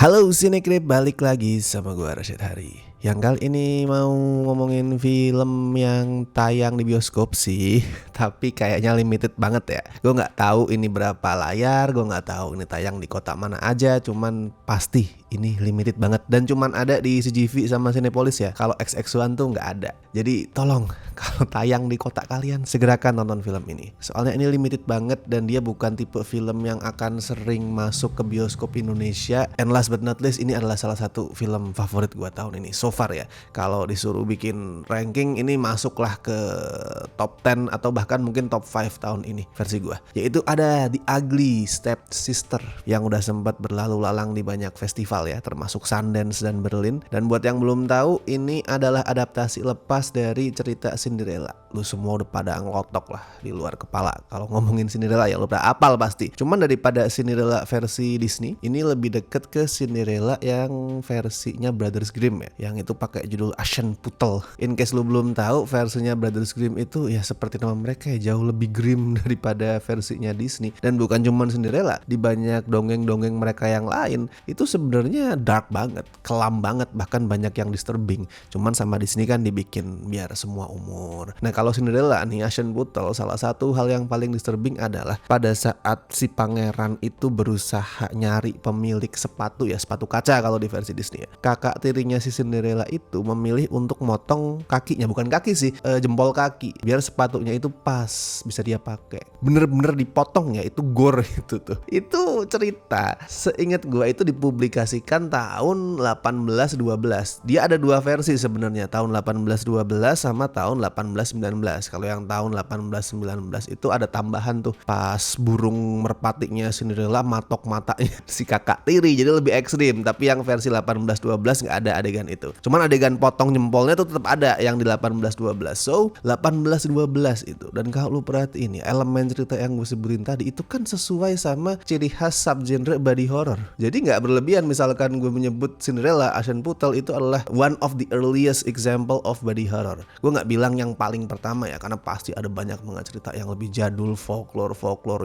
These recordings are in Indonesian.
Halo Sinekrip, balik lagi sama gue Rashid Hari. Yang kali ini mau ngomongin film yang tayang di bioskop sih, tapi kayaknya limited banget ya. Gue nggak tahu ini berapa layar, gue nggak tahu ini tayang di kota mana aja, cuman pasti ini limited banget dan cuman ada di CGV sama Cinepolis ya. Kalau XX1 tuh nggak ada. Jadi tolong kalau tayang di kota kalian segerakan nonton film ini. Soalnya ini limited banget dan dia bukan tipe film yang akan sering masuk ke bioskop Indonesia. And last but not least, ini adalah salah satu film favorit gue tahun ini so far ya. Kalau disuruh bikin ranking, ini masuklah ke top 10 atau bahkan mungkin top 5 tahun ini versi gue. Yaitu ada The Ugly Stepsister yang udah sempat berlalu lalang di banyak festival ya, termasuk Sundance dan Berlin. Dan buat yang belum tahu, ini adalah adaptasi lepas dari cerita Cinderella. Lu semua udah pada ngelotok lah di luar kepala kalau ngomongin Cinderella ya, lu udah apal pasti. Cuman daripada Cinderella versi Disney, ini lebih deket ke Cinderella yang versinya Brothers Grimm ya, yang itu pakai judul Aschenputtel. In case lu belum tahu, versinya Brothers Grimm itu ya seperti nama mereka ya, jauh lebih grim daripada versinya Disney. Dan bukan cuma Cinderella, di banyak dongeng-dongeng mereka yang lain itu sebenarnya dark banget, kelam banget, bahkan banyak yang disturbing. Cuman sama Disney kan dibikin biar semua umur. Nah kalau Cinderella nih, Aschenputtel, salah satu hal yang paling disturbing adalah pada saat si pangeran itu berusaha nyari pemilik sepatu ya, sepatu kaca kalau di versi Disney ya. Kakak tirinya si Cinderella itu memilih untuk motong kakinya, bukan kaki sih, jempol kaki, biar sepatunya itu pas bisa dia pakai. Bener-bener dipotong ya, itu gore itu tuh. Itu cerita seingat gue itu dipublikasikan tahun 1812. Dia ada dua versi sebenarnya, tahun 1812 sama tahun 1819. Kalau yang tahun 1819 itu ada tambahan tuh, pas burung merpatinya Cinderella matok matanya si kakak tiri, jadi lebih ekstrim. Tapi yang versi 1812 nggak ada adegan itu. Cuman adegan potong jempolnya tuh tetap ada yang di 1812. So 1812 itu. Dan kalau lu perhatiin ya, elemen cerita yang gue sebutin tadi itu kan sesuai sama ciri khas subgenre body horror. Jadi nggak berlebihan misalkan gue menyebut Cinderella, Aschenputtel itu adalah one of the earliest example of body horror. Gue nggak bilang yang paling pertama ya, karena pasti ada banyak banget cerita yang lebih jadul, folklore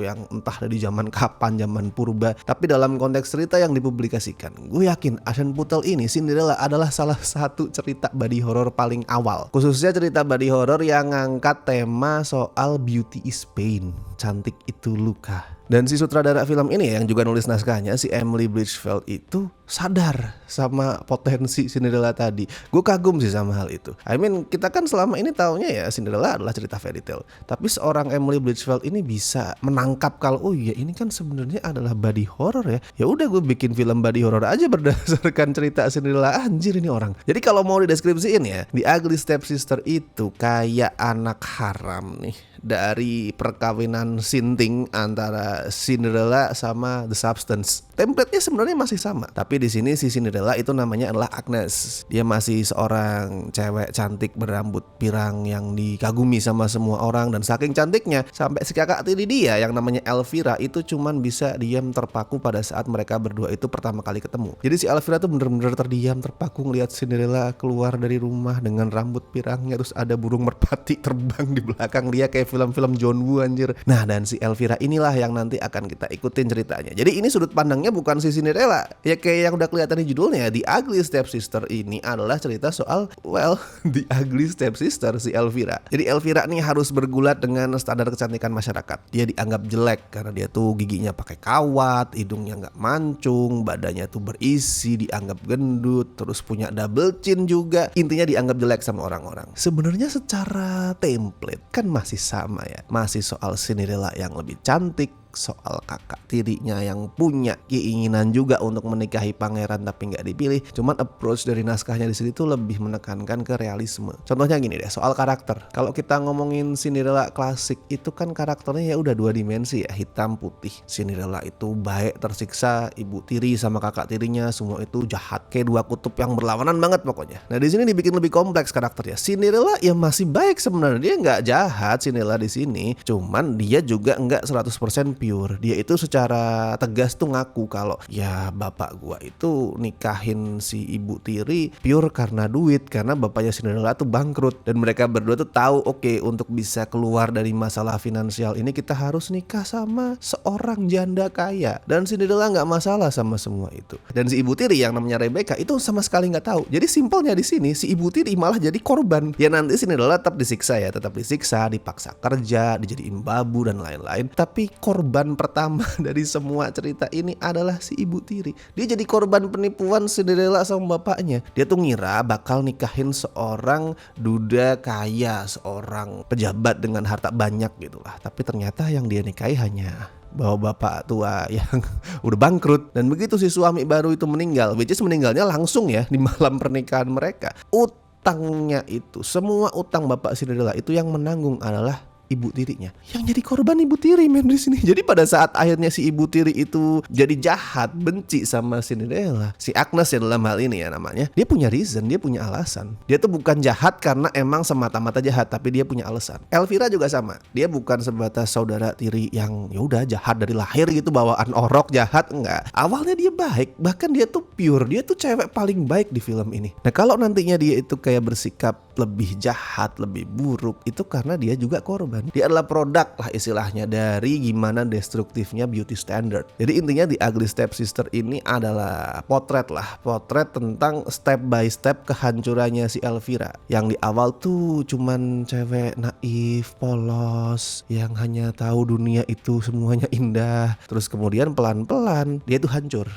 yang entah dari zaman kapan, zaman purba. Tapi dalam konteks cerita yang dipublikasikan, gue yakin Aschenputtel ini, Cinderella, adalah salah satu cerita body horror paling awal. Khususnya cerita body horror yang ngangkat tema soal beauty is pain, cantik itu luka. Dan si sutradara film ini yang juga nulis naskahnya, si Emily Bridgefeld, itu sadar sama potensi Cinderella tadi. Gue kagum sih sama hal itu. I mean, kita kan selama ini taunya ya Cinderella adalah cerita fairy tale. Tapi seorang Emily Bridgefeld ini bisa menangkap kalau oh iya ini kan sebenarnya adalah body horror ya. Ya udah gue bikin film body horror aja berdasarkan cerita Cinderella. Anjir ini orang. Jadi kalau mau dideskripsiin ya, The Ugly Stepsister itu kayak anak haram nih dari perkawinan sinting antara Cinderella sama The Substance. Template-nya sebenarnya masih sama, tapi di sini si Cinderella itu namanya adalah Agnes. Dia masih seorang cewek cantik berambut pirang yang dikagumi sama semua orang, dan saking cantiknya sampai si kakak tiri dia yang namanya Elvira itu cuman bisa diam terpaku pada saat mereka berdua itu pertama kali ketemu. Jadi si Elvira tuh bener-bener terdiam terpaku ngelihat Cinderella keluar dari rumah dengan rambut pirangnya, terus ada burung merpati terbang di belakang dia kayak film-film John Woo anjir. Nah dan si Elvira inilah yang nanti akan kita ikutin ceritanya. Jadi ini sudut pandangnya bukan si Cinderella. Ya kayak yang udah kelihatan di judulnya, The Ugly Stepsister ini adalah cerita soal, well, The Ugly Stepsister si Elvira. Jadi Elvira nih harus bergulat dengan standar kecantikan masyarakat. Dia dianggap jelek karena dia tuh giginya pakai kawat, hidungnya nggak mancung, badannya tuh berisi, dianggap gendut, terus punya double chin juga. Intinya dianggap jelek sama orang-orang. Sebenarnya secara template kan masih sama ya. Masih soal Cinderella yang lebih cantik, soal kakak tirinya yang punya keinginan juga untuk menikahi pangeran tapi nggak dipilih. Cuman approach dari naskahnya di sini tuh lebih menekankan ke realisme. Contohnya gini deh, soal karakter. Kalau kita ngomongin Cinderella klasik itu kan karakternya ya udah dua dimensi ya, hitam putih. Cinderella itu baik tersiksa, ibu tiri sama kakak tirinya semua itu jahat, kayak dua kutub yang berlawanan banget pokoknya. Nah di sini dibikin lebih kompleks karakternya. Cinderella ya masih baik sebenarnya, dia nggak jahat Cinderella di sini. Cuman dia juga nggak 100% pure. Dia itu secara tegas tuh ngaku kalau ya bapak gua itu nikahin si ibu tiri pure karena duit, karena bapaknya Cinderella tuh bangkrut dan mereka berdua tuh tahu oke, untuk bisa keluar dari masalah finansial ini kita harus nikah sama seorang janda kaya, dan Cinderella nggak masalah sama semua itu. Dan si ibu tiri yang namanya Rebecca itu sama sekali nggak tahu. Jadi simpelnya di sini si ibu tiri malah jadi korban. Ya nanti Cinderella tetap disiksa ya, tetap disiksa, dipaksa kerja, dijadiin babu dan lain-lain. Tapi korban pertama dari semua cerita ini adalah si ibu tiri. Dia jadi korban penipuan Cinderella sama bapaknya. Dia tuh ngira bakal nikahin seorang duda kaya, seorang pejabat dengan harta banyak gitulah. Tapi ternyata yang dia nikahi hanya bawa bapak tua yang udah bangkrut. Dan begitu si suami baru itu meninggal, which is meninggalnya langsung ya di malam pernikahan mereka, utangnya itu, semua utang bapak Cinderella itu yang menanggung adalah ibu tirinya. Yang jadi korban ibu tiri men di sini. Jadi pada saat akhirnya si ibu tiri itu jadi jahat, benci sama Cinderella, si Agnes ya dalam hal ini ya namanya, dia punya reason, dia punya alasan. Dia tuh bukan jahat karena emang semata-mata jahat, tapi dia punya alasan. Elvira juga sama. Dia bukan sebatas saudara tiri yang ya udah jahat dari lahir gitu, bawaan orok jahat, enggak. Awalnya dia baik, bahkan dia tuh pure. Dia tuh cewek paling baik di film ini. Nah, kalau nantinya dia itu kayak bersikap lebih jahat, lebih buruk, itu karena dia juga korban. Dia adalah produk lah istilahnya dari gimana destruktifnya beauty standard. Jadi intinya The Ugly Stepsister ini adalah potret tentang step by step kehancurannya si Elvira. Yang di awal tuh cuman cewek naif, polos, yang hanya tahu dunia itu semuanya indah. Terus kemudian pelan-pelan dia tuh hancur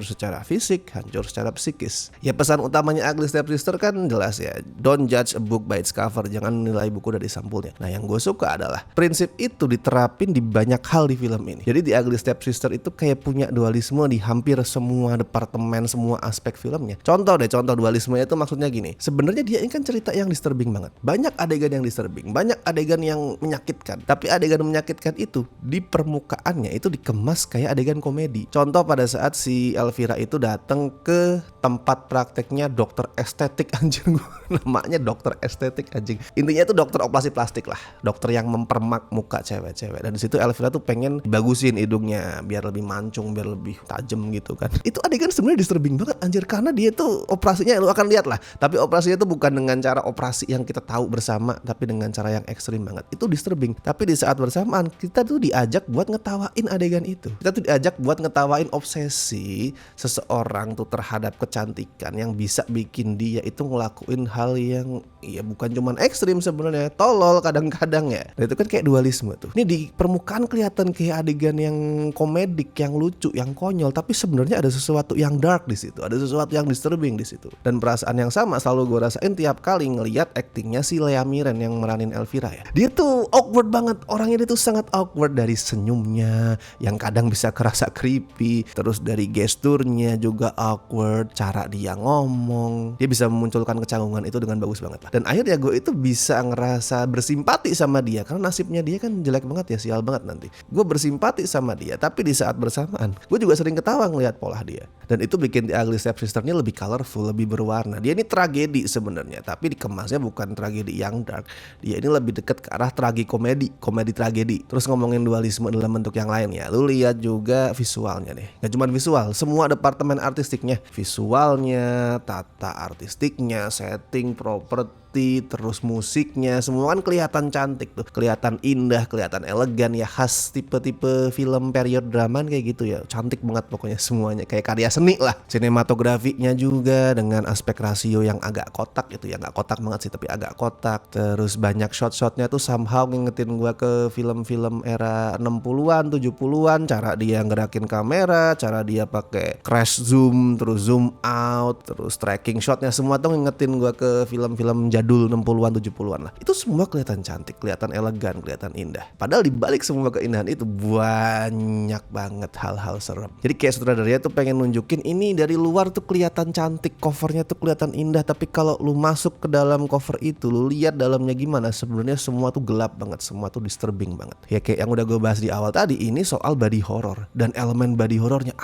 secara fisik, hancur secara psikis. Ya pesan utamanya Ugly Stepsister kan jelas ya, don't judge a book by its cover, jangan nilai buku dari sampulnya. Nah yang gue suka adalah prinsip itu diterapin di banyak hal di film ini. Jadi The Ugly Stepsister itu kayak punya dualisme di hampir semua departemen, semua aspek filmnya. Contoh dualismenya itu maksudnya gini, sebenarnya dia ini kan cerita yang disturbing banget. Banyak adegan yang disturbing, banyak adegan yang menyakitkan. Tapi adegan menyakitkan itu di permukaannya itu dikemas kayak adegan komedi. Contoh pada saat si Elvira itu datang ke tempat prakteknya dokter estetik, anjing, namanya dokter estetik anjing. Intinya itu dokter operasi plastik lah, dokter yang mempermak muka cewek-cewek. Dan di situ Elvira tuh pengen bagusin hidungnya biar lebih mancung, biar lebih tajam gitu kan. Itu adegan sebenarnya disturbing banget anjir, karena dia tuh operasinya lu akan lihat lah. Tapi operasinya tuh bukan dengan cara operasi yang kita tahu bersama, tapi dengan cara yang ekstrim banget. Itu disturbing. Tapi di saat bersamaan kita tuh diajak buat ngetawain adegan itu. Kita tuh diajak buat ngetawain obsesi seseorang tuh terhadap kecantikan yang bisa bikin dia itu ngelakuin hal yang ya bukan cuman ekstrim sebenarnya, tolol kadang-kadang ya. Nah, itu kan kayak dualisme tuh. Ini di permukaan kelihatan kayak adegan yang komedik, yang lucu, yang konyol, tapi sebenarnya ada sesuatu yang dark di situ, ada sesuatu yang disturbing di situ. Dan perasaan yang sama selalu gue rasain tiap kali ngelihat aktingnya si Lea Miren yang meranin Elvira ya. Dia tuh awkward banget, orangnya dia tuh sangat awkward, dari senyumnya yang kadang bisa kerasa creepy, terus dari gesturnya juga awkward, cara dia ngomong, dia bisa memunculkan kecanggungan itu dengan bagus banget lah. Dan akhirnya gue itu bisa ngerasa bersimpati sama dia karena nasibnya dia kan jelek banget ya, sial banget nanti. Gue bersimpati sama dia, tapi di saat bersamaan gue juga sering ketawa ngelihat pola dia. Dan itu bikin The Ugly Stepsister-nya lebih colorful, lebih berwarna. Dia ini tragedi sebenarnya, tapi dikemasnya bukan tragedi yang dark. Dia ini lebih dekat ke arah tragikomedi, komedi tragedi. Terus ngomongin dualisme dalam bentuk yang lain ya, lu lihat juga visualnya deh. Gak cuma visual, semua departemen artistiknya, visualnya, tata artistiknya, setting, properti, terus musiknya, semua kan kelihatan cantik tuh, kelihatan indah, kelihatan elegan ya, khas tipe-tipe film period drama kayak gitu ya, cantik banget pokoknya semuanya, kayak karya seni lah. Sinematografinya juga dengan aspek rasio yang agak kotak gitu ya, nggak kotak banget sih tapi agak kotak. Terus banyak shot-shotnya tuh somehow ngingetin gua ke film-film era 60-an, 70-an, cara dia ngerakin kamera, cara dia pakai crash zoom, terus zoom out, terus tracking shotnya, semua tuh ngingetin gua ke film-film jadul 60-an 70-an lah. Itu semua kelihatan cantik, kelihatan elegan, kelihatan indah. Padahal dibalik semua keindahan itu banyak banget hal-hal serem. Jadi kayak sutradaranya tuh pengen nunjukin ini dari luar tuh kelihatan cantik, covernya tuh kelihatan indah, tapi kalau lu masuk ke dalam cover itu, lu lihat dalamnya gimana, sebenarnya semua tuh gelap banget, semua tuh disturbing banget. Ya kayak yang udah gue bahas di awal tadi, ini soal body horror dan elemen body horrornya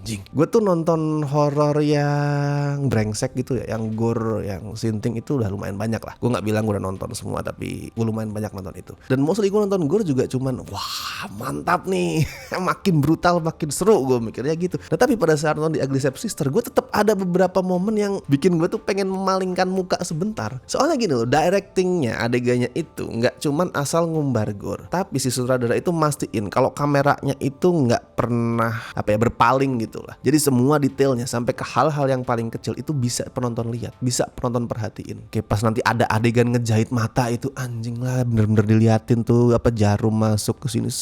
anjing. Gue tuh nonton horor yang brengsek gitu ya, yang gore, yang sinting itu udah lumayan banyak lah. Gue nggak bilang gue udah nonton semua, tapi gue lumayan banyak nonton itu. Dan mostly gue nonton gore juga cuman wah mantap nih, makin brutal makin seru gue mikirnya gitu. Nah tapi pada saat nonton di Ugly Stepsister, gue tetap ada beberapa momen yang bikin gue tuh pengen memalingkan muka sebentar. Soalnya gini loh, directingnya, adegannya itu nggak cuman asal ngumbar gore, tapi si sutradara itu mastiin kalau kameranya itu nggak pernah berpaling gitu lah. Jadi semua detailnya sampai ke hal-hal yang paling kecil itu bisa penonton lihat, bisa penonton perhatiin. Kayak pas nanti ada adegan ngejahit mata itu anjing lah, bener-bener diliatin tuh jarum masuk ke sini.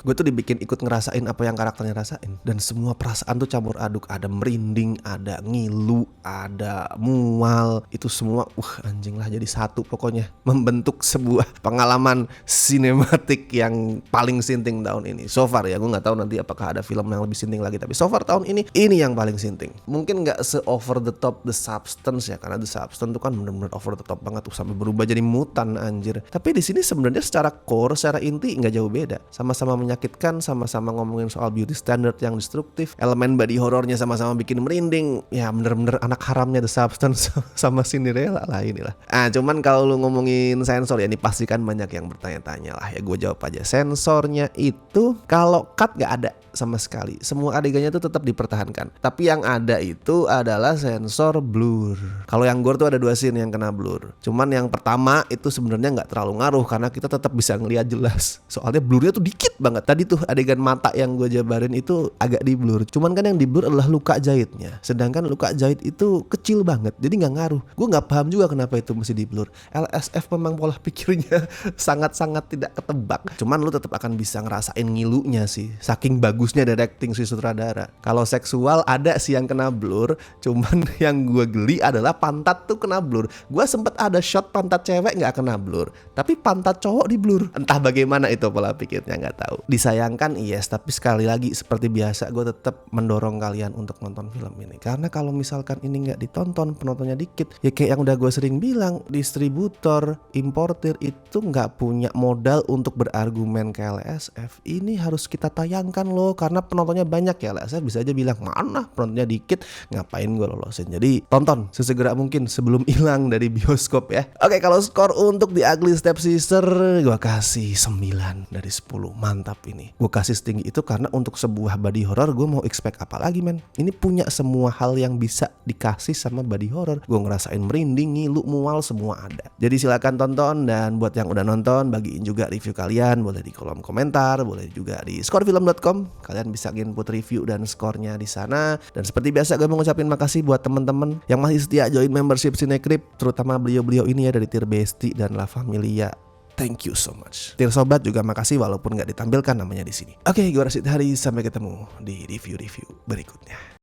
Gue tuh dibikin ikut ngerasain apa yang karakternya rasain, dan semua perasaan tuh campur aduk. Ada merinding, ada ngilu, ada mual, itu semua anjing lah jadi satu pokoknya, membentuk sebuah pengalaman sinematik yang paling sinting tahun ini so far ya. Gue nggak tahu nanti apakah ada film yang lebih sinting lagi, tapi so far tahun ini yang paling sinting. Mungkin nggak se over the top The Substance ya, karena The Substance tuh kan bener-bener over the top banget tuh sampai berubah jadi mutan anjir. Tapi di sini sebenarnya secara core, secara inti nggak jauh beda. Sama-sama menyakitkan, sama-sama ngomongin soal beauty standard yang destruktif, elemen body horornya sama-sama bikin merinding. Ya bener-bener anak haramnya The Substance sama Cinderella lah inilah. Cuman kalau lu ngomongin sensor ya, ini pasti kan banyak yang bertanya-tanya lah ya. Gue jawab aja, sensornya itu kalau cut nggak ada sama sekali. Semua adegannya tuh tetap dipertahankan. Tapi yang ada itu adalah sensor blur. Kalau yang gore tuh ada 2 scene yang kena blur. Cuman yang pertama itu sebenarnya nggak terlalu ngaruh karena kita tetap bisa ngelihat jelas. Soalnya blurnya tuh dikit banget. Tadi tuh adegan mata yang gue jabarin itu agak di blur. Cuman kan yang di blur adalah luka jahitnya. Sedangkan luka jahit itu kecil banget. Jadi nggak ngaruh. Gue nggak paham juga kenapa itu mesti di blur. LSF memang pola pikirnya sangat-sangat tidak ketebak. Cuman lu tetap akan bisa ngerasain ngilunya sih. Saking bagusnya directing si sutradara. Kalau seksual ada sih yang kena blur, cuman yang gue geli adalah pantat tuh kena blur. Gue sempet ada shot pantat cewek nggak kena blur, tapi pantat cowok di blur. Entah bagaimana itu pola pikirnya, nggak tahu. Disayangkan yes, tapi sekali lagi seperti biasa gue tetap mendorong kalian untuk nonton film ini, karena kalau misalkan ini nggak ditonton, penontonnya dikit, ya kayak yang udah gue sering bilang, distributor, importir itu nggak punya modal untuk berargumen ke LSF. Ini harus kita tayangkan loh, karena penontonnya banyak ya. LSF bisa aja bilang mana penontonnya dikit, ngapain gue lolosin. Jadi tonton sesegera mungkin sebelum hilang dari bioskop ya. Oke, kalau skor untuk The Ugly Stepsister gue kasih 9 dari 10. Mantap ini. Gue kasih setinggi itu karena untuk sebuah body horror gue mau expect apa lagi men. Ini punya semua hal yang bisa dikasih sama body horror. Gue ngerasain merinding, ngilu, mual, semua ada. Jadi silakan tonton, dan buat yang udah nonton bagiin juga review kalian, boleh di kolom komentar, boleh juga di skorefilm.com. Kalian bisa input review dan skornya di sana. Dan seperti biasa gue mau ngucapin makasih buat teman-teman yang masih setia join membership Cinecrip, terutama beliau-beliau ini ya dari Tier Besti dan La Familia. Thank you so much. Tier Sobat juga makasih walaupun gak ditampilkan namanya di sini. Oke, gue Rashid Hari, sampai ketemu di review-review berikutnya.